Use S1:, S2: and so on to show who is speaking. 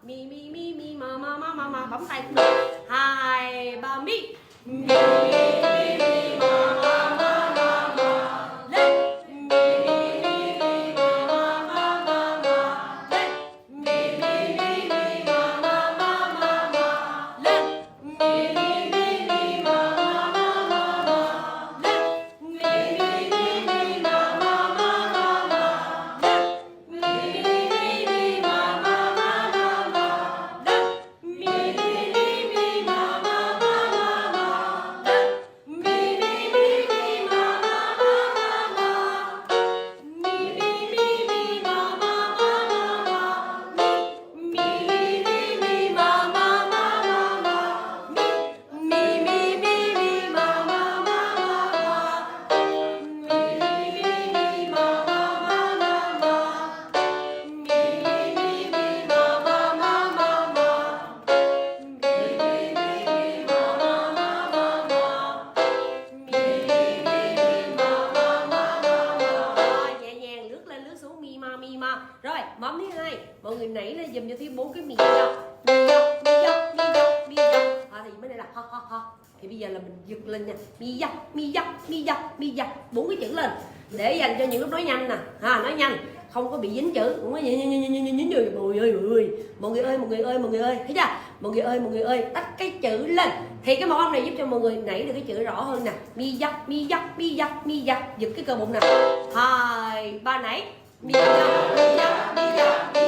S1: mi ma bấm tay cũng được. 2 3 mi mi mi ma lên mi ma lên mi ma lên mi Rồi, bấm thứ hai, mọi người nảy lên dùm cho Thúy 4 cái mi dọc, thì bên đây là ho. Thì bây giờ là mình giật lên nha, mi dọc, 4 cái chữ lên để dành cho những lúc nói nhanh nè, nói nhanh không có bị dính chữ, cũng có dính rồi mọi người ơi, thấy chưa? Mọi người ơi, tách cái chữ lên. Thì cái mẫu âm này giúp cho mọi người nảy được cái chữ rõ hơn nè. Mi dọc, giật cái cơ bụng nè. 2 3 nảy. Mi dọc.